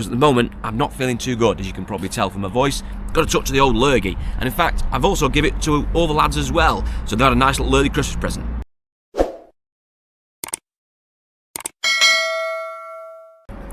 Because at the moment, I'm not feeling too good, as you can probably tell from my voice. Got a touch of the old lurgy, and in fact, I've also given it to all the lads as well, so they had a nice little early Christmas present.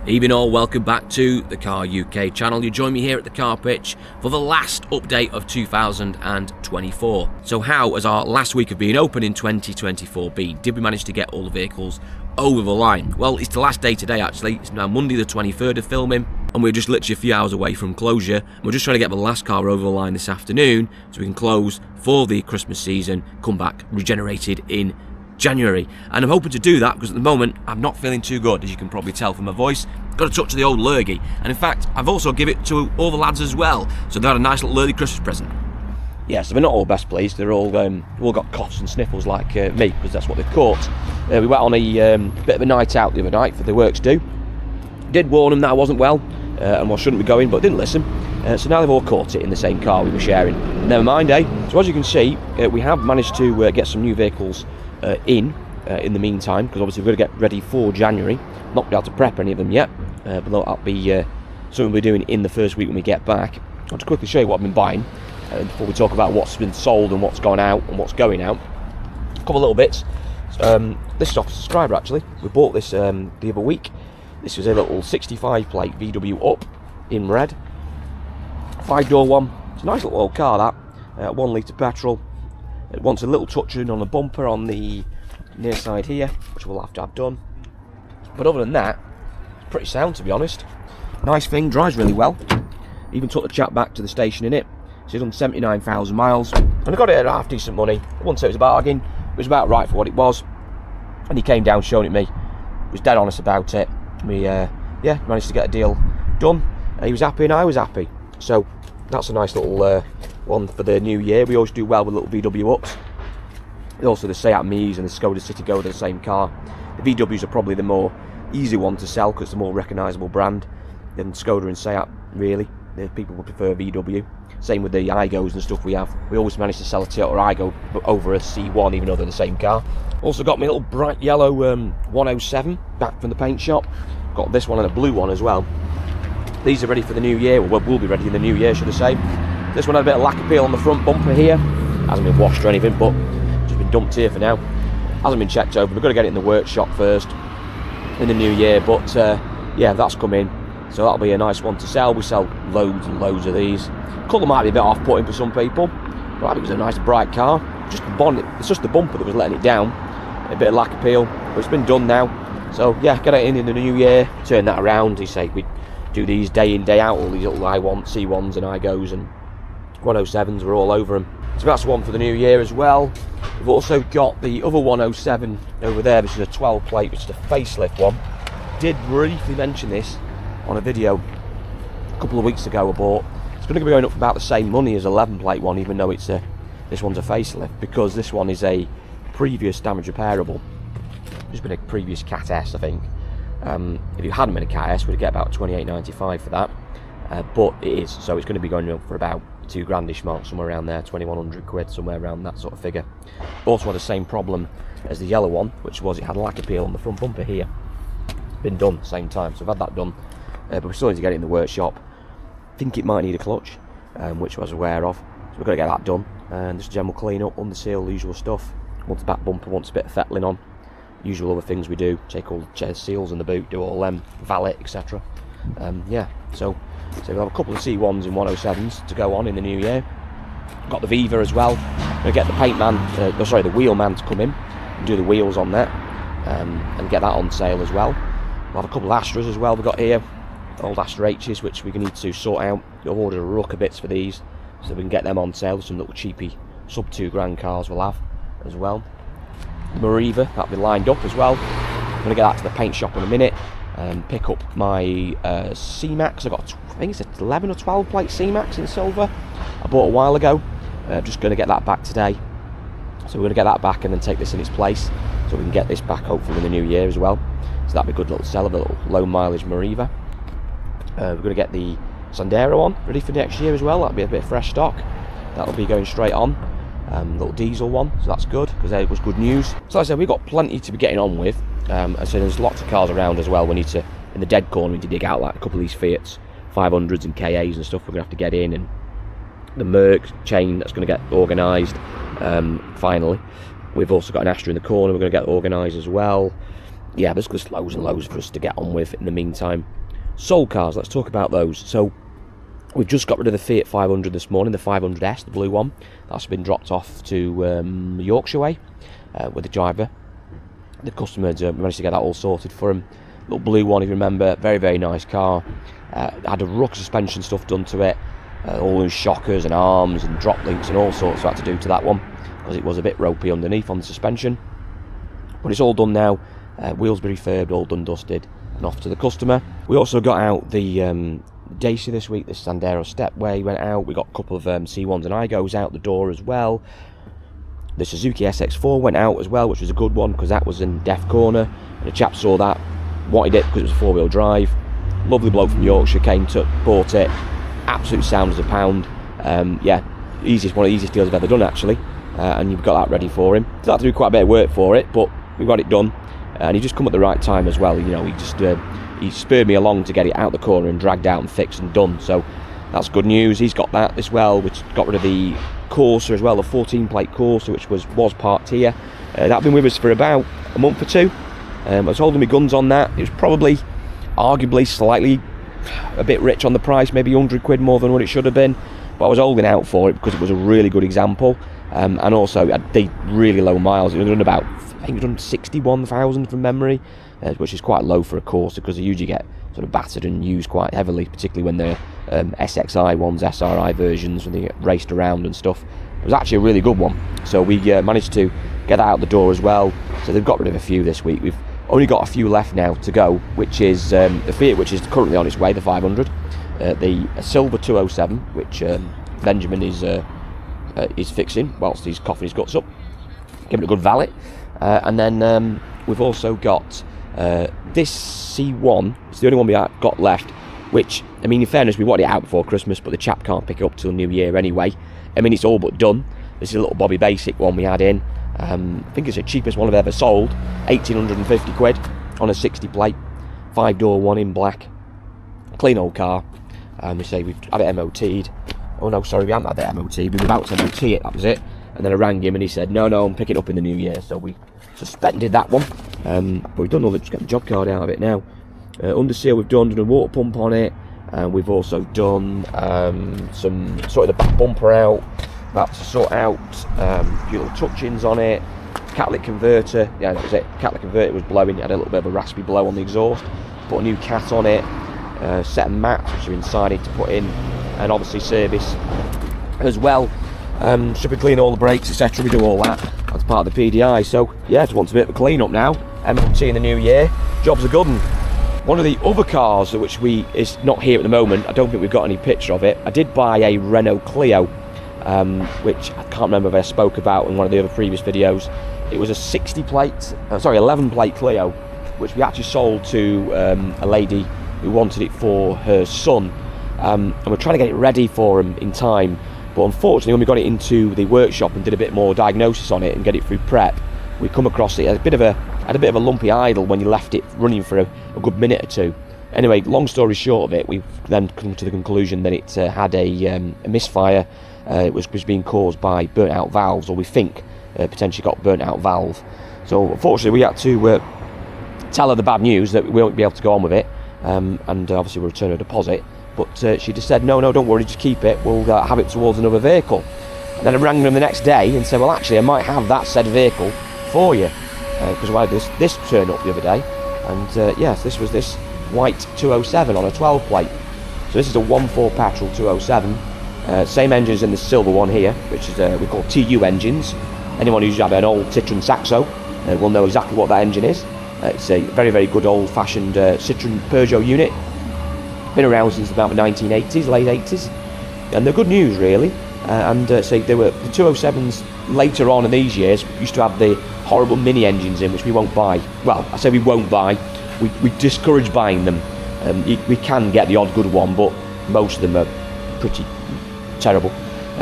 Evening all, welcome back to the Car UK channel. You join me here at the car pitch for the last update of 2024. So how has our last week of being open in 2024 been? Did we manage to get all the vehicles over the line? Well, it's the last day today actually. It's now Monday the 23rd of filming, and we're just literally a few hours away from closure. We're just trying to get the last car over the line this afternoon so we can close for the Christmas season, come back regenerated in January. And I'm hoping to do that because at the moment I'm not feeling too good, as you can probably tell from my voice. Got a touch of the old lurgy, and in fact I've also given it to all the lads as well, so they had a nice little early Christmas present. Yeah, so they're not all best pleased. They're all got coughs and sniffles like me, because that's what they've caught. We went on a bit of a night out the other night for the works do. Did warn them that I wasn't well and I shouldn't be going, but didn't listen. So now they've all caught it in the same car we were sharing. Never mind, eh? So as you can see, we have managed to get some new vehicles in the meantime, because obviously we're going to get ready for January. Not be able to prep any of them yet, but that'll be something we're doing in the first week when we get back. I'll just quickly show you what I've been buying before we talk about what's been sold and what's gone out and what's going out. A couple of little bits. This is off a subscriber actually. We bought this the other week. This was a little 65 plate VW Up in red. 5-door one. It's a nice little old car that. 1 litre petrol. It wants a little touching on the bumper on the near side here, which we'll have to have done. But other than that, it's pretty sound to be honest. Nice thing, drives really well. Even took the chap back to the station in it. So he's done 79,000 miles. And I got it at half decent money. I wouldn't say it was a bargain. It was about right for what it was. And he came down showing it me. He was dead honest about it. We managed to get a deal done. He was happy and I was happy. So that's a nice little one for the new year. We always do well with little VW Ups. Also the Seat Mees and the Skoda Citigo are the same car. The VWs are probably the more easy one to sell because it's a more recognisable brand than Skoda and Seat, really. The people would prefer VW. Same with the Igos and stuff we have. We always manage to sell a Toyota Igo over a C1 even though they're the same car. Also got me a little bright yellow 107 back from the paint shop. Got this one and a blue one as well. These are ready for the new year, well will be ready in the new year should I say. This one had a bit of lack appeal on the front bumper here. Hasn't been washed or anything, but just been dumped here for now. Hasn't been checked over. We've got to get it in the workshop first in the new year, but yeah, that's come in. So that'll be a nice one to sell. We sell loads and loads of these. Colour might be a bit off-putting for some people, but I think it was a nice bright car. Just the bonnet, it's just the bumper that was letting it down. A bit of lack appeal, but it's been done now. So yeah, get it in the new year, turn that around. He say we do these day in, day out, all these little C1s and Igos and 107s, we're all over them. So that's one for the new year as well. We've also got the other 107 over there. This is a 12 plate, which is a facelift one. Did briefly mention this on a video a couple of weeks ago I bought. It's going to be going up for about the same money as 11 plate one, even though it's this one's a facelift, because this one is a previous damage repairable. It's been a previous Cat S, I think. If you hadn't been a Cat S, we'd get about £28.95 for that. But it is, so it's going to be going up for about £2 grandish mark, somewhere around there, 2100 quid, somewhere around that sort of figure. Also had the same problem as the yellow one, which was it had a lack appeal on the front bumper here. Been done same time, so I've had that done, but we still need to get it in the workshop. Think it might need a clutch, which I was aware of, so we've got to get that done. And just general clean up, under seal, the usual stuff. Once the back bumper wants a bit of fettling on, usual other things we do, take all the seals in the boot, do all them, valet, etc. Yeah, so we'll have a couple of C1s and 107s to go on in the new year. Got the Viva as well. We'll get the paint man, the wheel man to come in and do the wheels on that, and get that on sale as well. We'll have a couple of Astras as well we've got here, old Astra H's, which we need to sort out. I've ordered a ruck of bits for these, so we can get them on sale. Some little cheapy sub £2 grand cars we'll have as well. Mariva, that'll be lined up as well. I'm going to get that to the paint shop in a minute and pick up my C-Max. I think it's an 11 or 12 plate C-Max in silver I bought a while ago. Just going to get that back today, so we're going to get that back and then take this in its place, so we can get this back hopefully in the new year as well. So that'll be a good little seller, the little low mileage Mariva. We're going to get the Sandero on ready for next year as well. That'll be a bit of fresh stock, that'll be going straight on. Little diesel one, so that's good, because it was good news. So like I said, we've got plenty to be getting on with. I said there's lots of cars around as well we need to in the dead corner. We need to dig out like a couple of these Fiats 500s and KAs and stuff we're going to have to get in, and the Merc chain that's going to get organised finally. We've also got an Astra in the corner we're going to get organised as well. Yeah, there's just loads and loads for us to get on with in the meantime. Sold cars, let's talk about those. So we've just got rid of the Fiat 500 this morning, the 500S, the blue one. That's been dropped off to Yorkshire way with the driver. The customer managed to get that all sorted for him. Little blue one, if you remember, very, very nice car. Had a ruck suspension stuff done to it. All new shockers and arms and drop links and all sorts I had to do to that one, because it was a bit ropey underneath on the suspension. But it's all done now. Wheels be refurbed, all done, dusted, and off to the customer. We also got out the Dacia this week, the Sandero Stepway went out. We got a couple of C1s and Igos out the door as well. The Suzuki SX4 went out as well, which was a good one because that was in deaf corner, and a chap saw that, wanted it because it was a 4-wheel drive. Lovely bloke from Yorkshire came to, bought it, absolute sound as a pound. Yeah, one of the easiest deals I've ever done actually, and you've got that ready for him. Still had to do quite a bit of work for it, but we got it done, and he just come at the right time as well. You know, he spurred me along to get it out the corner and dragged out and fixed and done, so that's good news. He's got that as well, which got rid of the Corsa as well, the 14 plate Corsa, which was parked here. That's been with us for about a month or two. I was holding my guns on that. It was probably arguably slightly a bit rich on the price, maybe 100 quid more than what it should have been, but I was holding out for it because it was a really good example, and also they really low miles. It was done about, I think it was done 61,000 from memory, which is quite low for a Corsa because they usually get sort of battered and used quite heavily, particularly when they're SXI ones, SRI versions, when they get raced around and stuff. It was actually a really good one, so we managed to get that out the door as well. So they've got rid of a few this week. We've only got a few left now to go, which is the Fiat, which is currently on its way, the 500, the Silver 207, which Benjamin is fixing whilst he's coughing his guts up, giving it a good valet, and then we've also got this C1. It's the only one we got left, which, I mean, in fairness, we wanted it out before Christmas, but the chap can't pick it up till New Year anyway. I mean, it's all but done. This is a little Bobby Basic one we had in. I think it's the cheapest one I've ever sold, 1,850 quid on a 60 plate, 5-door one in black, clean old car. We say we've had it MOT'd. Oh no, sorry, we haven't had it MOT'd. We were about to MOT it, that was it. And then I rang him and he said, no, I'm picking it up in the new year. So we suspended that one. But we've done all that, just get the job card out of it now. Under seal, we've done a water pump on it. And we've also done some sort of the back bumper out. About to sort out a few little touch-ins on it. Catalytic converter, yeah, that was it. Catalytic converter was blowing. It had a little bit of a raspy blow on the exhaust. Put a new cat on it. Set of mats which are inside it to put in, and obviously service as well. Should be clean all the brakes, etc. We do all that as part of the PDI. So yeah, just want a bit of a clean up now. MOT in the new year. Job's a good one. One of the other cars which is not here at the moment, I don't think we've got any picture of it. I did buy a Renault Clio, which I can't remember if I spoke about in one of the other previous videos. It was a 11 plate Clio, which we actually sold to a lady who wanted it for her son, and we're trying to get it ready for him in time. But unfortunately, when we got it into the workshop and did a bit more diagnosis on it and get it through prep, we come across it had a bit of a lumpy idle when you left it running for a good minute or two. Anyway, long story short of it, we've then come to the conclusion that it had a misfire. It was being caused by burnt out valves, or we think potentially got burnt out valve. So unfortunately, we had to tell her the bad news that we won't be able to go on with it, and obviously we'll return her deposit. But she just said, no, don't worry, just keep it. We'll have it towards another vehicle. And then I rang them the next day and said, well, actually, I might have that said vehicle for you, because I had this turn up the other day, and yes, this was this white 207 on a 12 plate. So this is a 1.4 petrol 207. Same engine as in the silver one here, which is we call TU engines. Anyone who's had an old Citroen Saxo will know exactly what that engine is. It's a very, very good old-fashioned Citroen Peugeot unit. Been around since about the 1980s, late 80s, and they're good news really. So they were the 207s later on in these years used to have the horrible mini engines in, which we won't buy. Well, I say we won't buy. We discourage buying them. We can get the odd good one, but most of them are pretty terrible.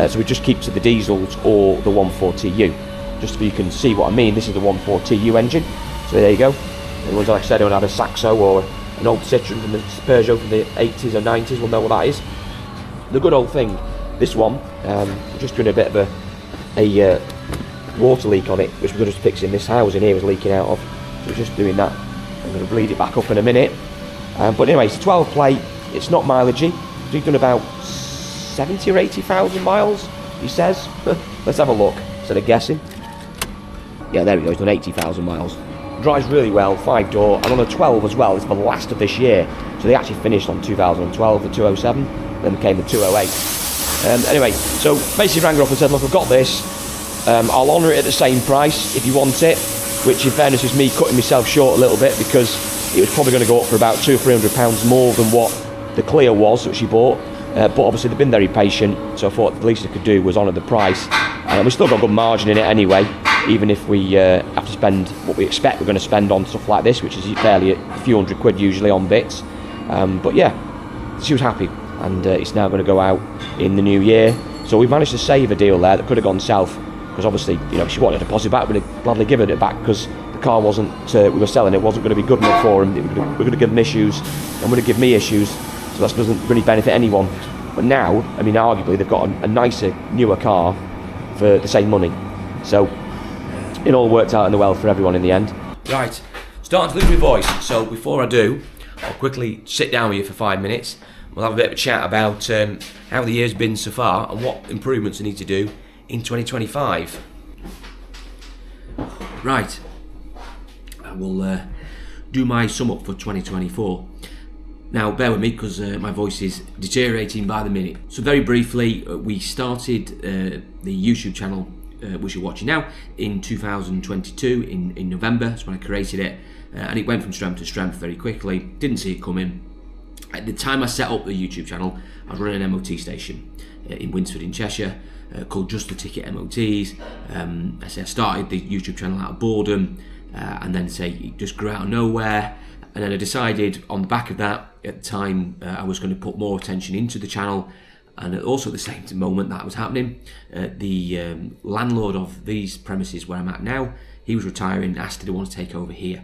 So we just keep to the diesels or the 1.4 TU. Just so you can see what I mean, this is the 1.4 TU engine. So there you go. The ones like I said, don't have a Saxo or an old Citroen from the Peugeot from the 80s or 90s will know what that is. The good old thing, this one, we're just doing a bit of a water leak on it, which we're just fixing. This housing here was leaking out of, so we're just doing that. I'm going to bleed it back up in a minute. But anyway, it's a 12 plate, it's not mileagey. We've done about 70 or 80,000 miles, he says. Let's have a look, instead of guessing. Yeah, there we go, he's done 80,000 miles. Drives really well, 5-door, and on a 12 as well, it's the last of this year. So they actually finished on 2012, the 207, then came the 208. Anyway, so basically rang her up and said, look, I've got this, I'll honour it at the same price if you want it, which in fairness is me cutting myself short a little bit, because it was probably going to go up for about £200 or £300 more than what the Clio was that she bought. But obviously they've been very patient, so I thought the least I could do was honour the price. We've still got good margin in it anyway, even if we have to spend what we expect we're going to spend on stuff like this, which is fairly a few £100 usually on bits. But yeah, she was happy, and it's now going to go out in the new year. So we've managed to save a deal there that could have gone south, because obviously, you know, if she wanted a deposit back, we'd have gladly given it back, because the car wasn't, we were selling it, wasn't going to be good enough for him. We're going to give him issues, and we're going to give me issues, so that doesn't really benefit anyone. But now, I mean, arguably they've got a nicer, newer car for the same money. So it all worked out in the well for everyone in the end. Right, starting to lose my voice, so before I do, I'll quickly sit down with you for 5 minutes. We'll have a bit of a chat about how the year's been so far and what improvements I need to do in 2025. Right, I will do my sum up for 2024. Now, bear with me, because my voice is deteriorating by the minute. So very briefly, we started the YouTube channel, which you're watching now, in 2022, in November. That's when I created it, and it went from strength to strength very quickly. Didn't see it coming. At the time I set up the YouTube channel, I was running an MOT station in Winsford in Cheshire, called Just the Ticket MOTs. I started the YouTube channel out of boredom, and then it just grew out of nowhere. And then I decided on the back of that, at the time, I was going to put more attention into the channel. And also at the same moment that was happening, the landlord of these premises where I'm at now, he was retiring, asked did I want to take over here,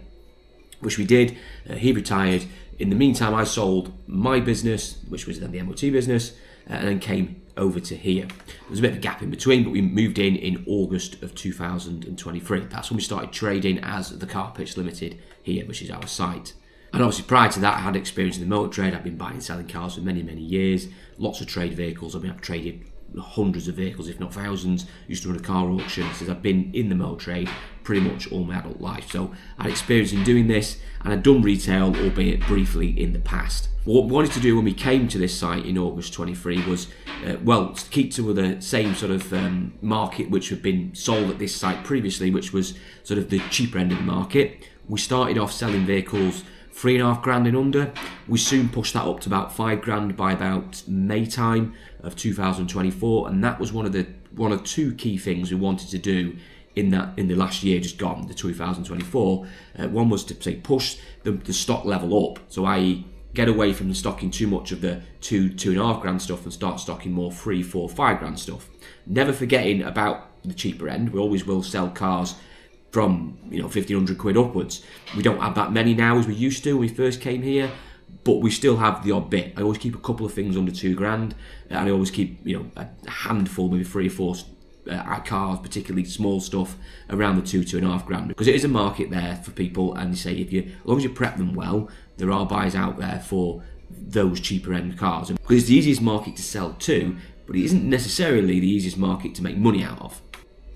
which we did. He retired. In the meantime, I sold my business, which was then the MOT business, and then came over to here. There was a bit of a gap in between, but we moved in August of 2023. That's when we started trading as the Car Pitch Limited here, which is our site. And obviously prior to that, I had experience in the motor trade. I've been buying and selling cars for many, many years. Lots of trade vehicles. I mean, I've traded hundreds of vehicles, if not thousands. Used to run a car auction. Since I've been in the motor trade pretty much all my adult life. So I had experience in doing this, and I'd done retail, albeit briefly in the past. What we wanted to do when we came to this site in August 23 was, to keep to the same sort of market which had been sold at this site previously, which was sort of the cheaper end of the market. We started off selling vehicles £3,500 and under. We soon pushed that up to about £5,000 by about May time of 2024, and that was one of two key things we wanted to do in the last year just gone, the 2024. One was to push the stock level up, so i.e. get away from the stocking too much of the £2,500 stuff and start stocking more £3,000, £4,000, £5,000 stuff. Never forgetting about the cheaper end. We always will sell cars from £1,500 upwards. We don't have that many now as we used to when we first came here, but we still have the odd bit. I always keep a couple of things under £2,000, and I always keep a handful, maybe 3 or 4 cars, particularly small stuff, around the £2,500, because it is a market there for people. And you say as long as you prep them well, there are buyers out there for those cheaper end cars, because it's the easiest market to sell to, but it isn't necessarily the easiest market to make money out of.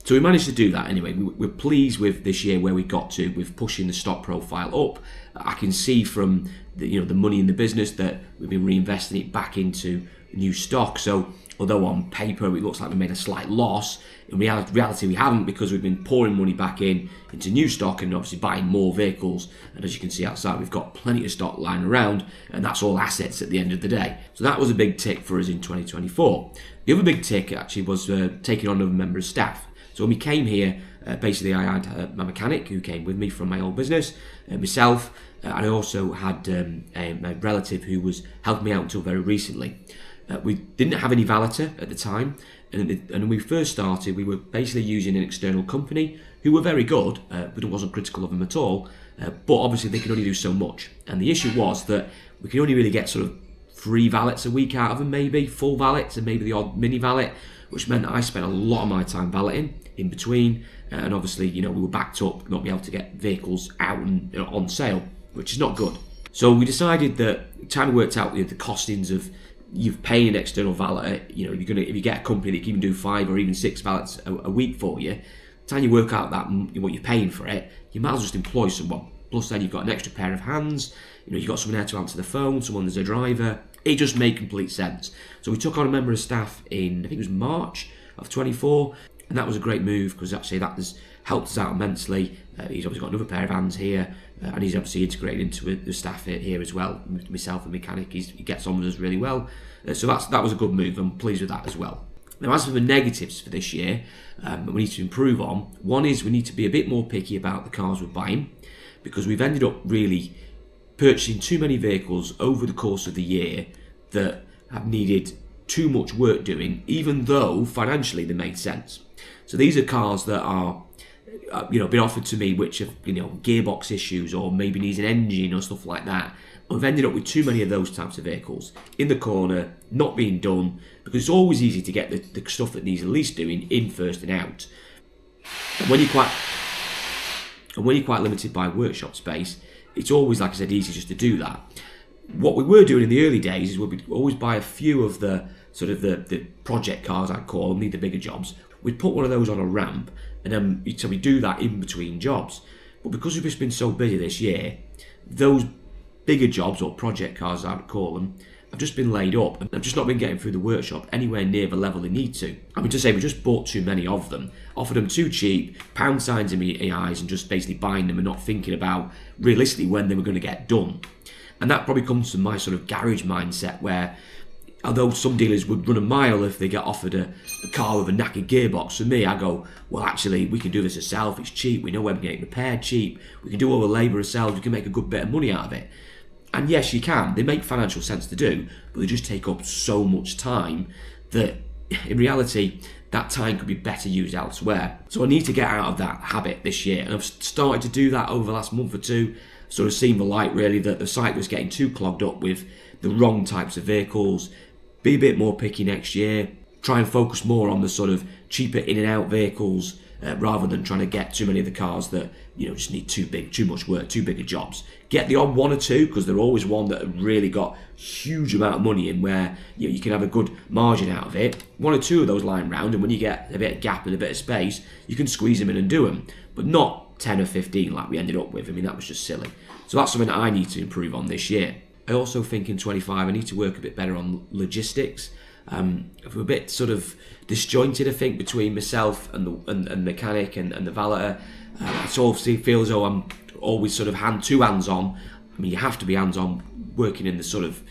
So we managed to do that anyway. We're pleased with this year where we got to with pushing the stock profile up. I can see from the money in the business that we've been reinvesting it back into new stock. So although on paper it looks like we made a slight loss, in reality we haven't, because we've been pouring money back into new stock and obviously buying more vehicles. And as you can see outside, we've got plenty of stock lying around, and that's all assets at the end of the day. So that was a big tick for us in 2024. The other big tick actually was taking on another member of staff. So when we came here, basically I had my mechanic who came with me from my old business, myself, and I also had my relative who was helping me out until very recently. We didn't have any valeter at the time, and when we first started, we were basically using an external company who were very good, but it wasn't critical of them at all. but obviously they can only do so much. And the issue was that we can only really get sort of 3 valets a week out of them, maybe full valets, and maybe the odd mini valet, which meant I spent a lot of my time valeting in between. And obviously, we were backed up, not be able to get vehicles out and on sale, which is not good. So we decided that time we worked out the costings of you paying an external valet. If you get a company that can even do 5 or even 6 valets a week for you, time you work out that what you're paying for it, you might as well just employ someone. Plus, then you've got an extra pair of hands. You've got someone there to answer the phone, someone as a driver. It just made complete sense. So we took on a member of staff in, I think it was March of 24, and that was a great move because actually that has helped us out immensely. He's obviously got another pair of hands here, and he's obviously integrated into the staff here as well. Myself and mechanic, he gets on with us really well. So that was a good move. I'm pleased with that as well. Now, as for the negatives for this year, we need to improve on. One is we need to be a bit more picky about the cars we're buying, because we've ended up really purchasing too many vehicles over the course of the year that have needed too much work doing, even though financially they made sense. So these are cars that are, been offered to me which have, gearbox issues or maybe needs an engine or stuff like that. We've ended up with too many of those types of vehicles in the corner, not being done, because it's always easy to get the stuff that needs at least doing in first and out. And when you're quite limited by workshop space, it's always, like I said, easy just to do that. What we were doing in the early days is we'd always buy a few of the sort of the project cars, I'd call them, need the bigger jobs. We'd put one of those on a ramp, and then so we do that in between jobs. But because we've just been so busy this year, those bigger jobs, or project cars as I would call them, have just been laid up, and I've just not been getting through the workshop anywhere near the level they need to. I mean, to say we just bought too many of them, offered them too cheap, pound signs in my eyes, and just basically buying them and not thinking about realistically when they were going to get done. And that probably comes from my sort of garage mindset, where although some dealers would run a mile if they get offered a car with a knackered gearbox, for me I go, well, actually we can do this ourselves, it's cheap, we know where we're getting repaired cheap, we can do all the labour ourselves, we can make a good bit of money out of it. And yes, you can, they make financial sense to do, but they just take up so much time that in reality that time could be better used elsewhere. So I need to get out of that habit this year, and I've started to do that over the last month or two. Sort of seen the light really that the site was getting too clogged up with the wrong types of vehicles. Be a bit more picky next year, try and focus more on the sort of cheaper in and out vehicles, rather than trying to get too many of the cars that just need too much work, too bigger jobs. Get the odd one or two, because they're always one that have really got huge amount of money in, where you can have a good margin out of it. 1 or 2 of those lying around, and when you get a bit of gap and a bit of space, you can squeeze them in and do them, but not 10 or 15 like we ended up with. I mean, that was just silly. So that's something that I need to improve on this year. I also think in 25 I need to work a bit better on logistics. I'm a bit sort of disjointed, I think, between myself and the mechanic and the valeter. It obviously feels as though I'm always sort of too hands-on. I mean, you have to be hands-on working in the sort of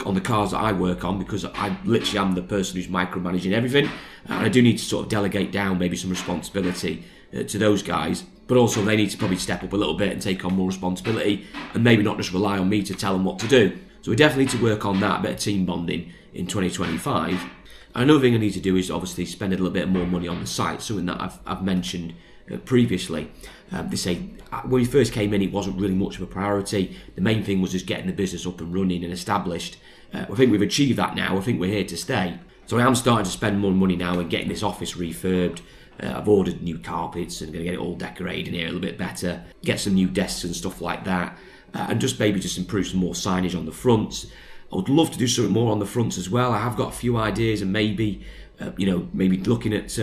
on the cars that I work on, because I literally am the person who's micromanaging everything, and I do need to sort of delegate down maybe some responsibility to those guys, but also they need to probably step up a little bit and take on more responsibility, and maybe not just rely on me to tell them what to do. So we definitely need to work on that, a bit of team bonding in 2025. Another thing I need to do is obviously spend a little bit more money on the site, something that I've mentioned previously. They say when we first came in, it wasn't really much of a priority. The main thing was just getting the business up and running and established. I think we've achieved that now. I think we're here to stay. So I am starting to spend more money now and getting this office refurbed. I've ordered new carpets and going to get it all decorated in here a little bit better. Get some new desks and stuff like that. And just maybe just improve some more signage on the fronts. I would love to do something more on the fronts as well. I have got a few ideas, and maybe maybe looking at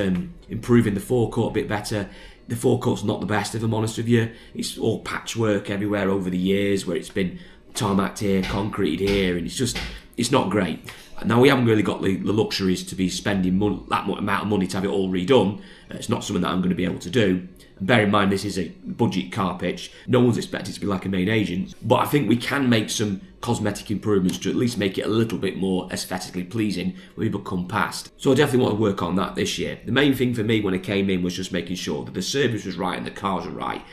improving the forecourt a bit better. The forecourt's not the best, if I'm honest with you. It's all patchwork everywhere over the years, where it's been tarmacked here, concreted here, and it's not great. Now, we haven't really got the luxuries to be spending that amount of money to have it all redone. It's not something that I'm going to be able to do. And bear in mind, this is a budget car pitch. No one's expected to be like a main agent. But I think we can make some cosmetic improvements to at least make it a little bit more aesthetically pleasing when people come past. So I definitely want to work on that this year. The main thing for me when I came in was just making sure that the service was right and the cars were right.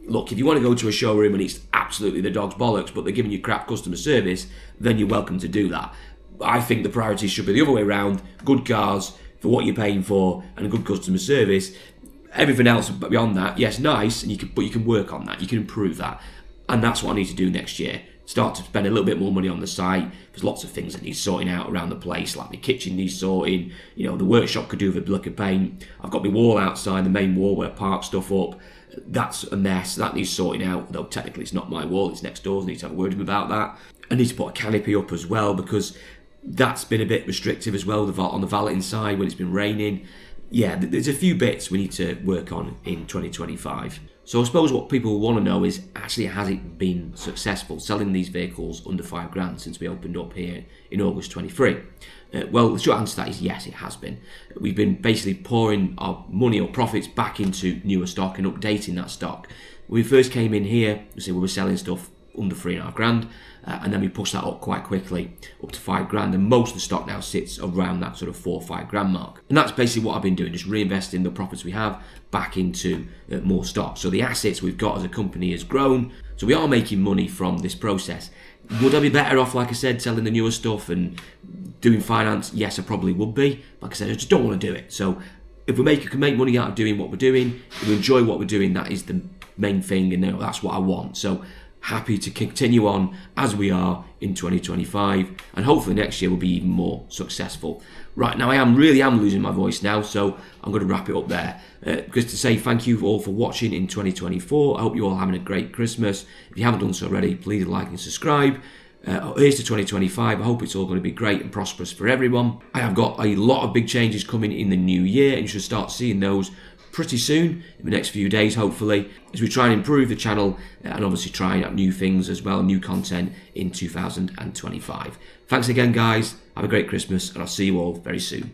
Look, if you want to go to a showroom and it's absolutely the dog's bollocks, but they're giving you crap customer service, then you're welcome to do that. I think the priorities should be the other way around. Good cars for what you're paying for and good customer service. everything else beyond that, yes, nice, and but you can work on that, you can improve that, and that's what I need to do next year. Start to spend a little bit more money on the site. There's lots of things that need sorting out around the place, like my kitchen needs sorting, you know, the workshop could do with a lick of paint. I've got my wall outside, the main wall where I park stuff up. That's a mess, that needs sorting out, though technically it's not my wall, it's next door's. I need to have a word with him about that. I need to put a canopy up as well, because that's been a bit restrictive as well on the valeting side when it's been raining. Yeah, there's a few bits we need to work on in 2025. So I suppose what people want to know is, actually, has it been successful selling these vehicles under £5,000 since we opened up here in August 23? Well, the short answer to that is yes, it has been. We've been basically pouring our money or profits back into newer stock and updating that stock. When we first came in here, we were selling stuff under £3,500, and then we pushed that up quite quickly up to £5,000, and most of the stock now sits around that sort of £4,000 or £5,000 mark. And that's basically what I've been doing, just reinvesting the profits we have back into more stock. So the assets we've got as a company has grown, so we are making money from this process. Would I be better off, like I said, selling the newer stuff and doing finance? Yes, I probably would be. Like I said, I just don't want to do it. So if we can make money out of doing what we're doing, if we enjoy what we're doing, that is the main thing, and that's what I want. So happy to continue on as we are in 2025, and hopefully next year will be even more successful. Right, now I really am losing my voice now, so I'm going to wrap it up there. Just to say thank you all for watching in 2024. I hope you're all having a great Christmas. If you haven't done so already, please like and subscribe. Here's to 2025. I hope it's all going to be great and prosperous for everyone. I have got a lot of big changes coming in the new year, and you should start seeing those pretty soon, in the next few days hopefully, as we try and improve the channel and obviously trying out new things as well, new content in 2025. Thanks again guys, have a great Christmas, and I'll see you all very soon.